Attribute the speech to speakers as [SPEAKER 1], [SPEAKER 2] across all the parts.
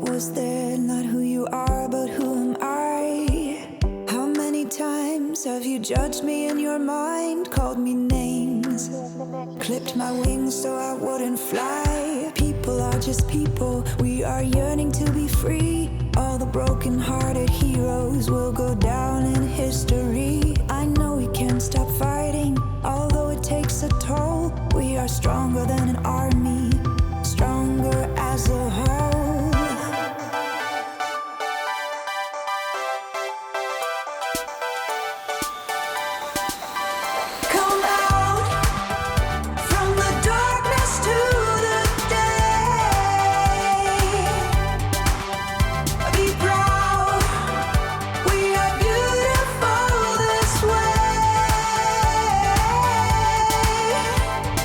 [SPEAKER 1] was there, not who you are, but who am I? How many times have you judged me in your mind, called me names, clipped my wings so I wouldn't fly? People are just people, we are yearning to be free. All the broken-hearted heroes will go down in history. I know we can't stop fighting, although it takes a toll. We are stronger than an army, stronger as a whole. Come out from the darkness to the day. Be proud, we are beautiful this way.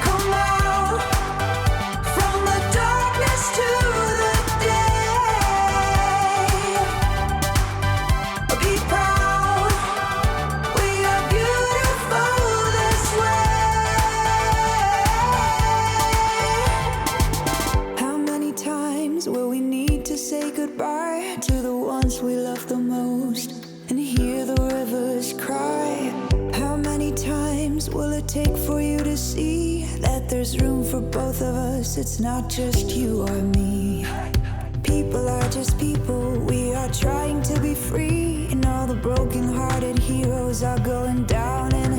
[SPEAKER 1] Come out from the darkness to the day. Be proud, we are beautiful this way. How many times will we need to say goodbye to the ones we love the most and hear the rivers cry? How many times will it take for you to see that there's room for both of us? It's not just you or me. People are just people, we are trying to be free, and all the broken-hearted heroes are going down in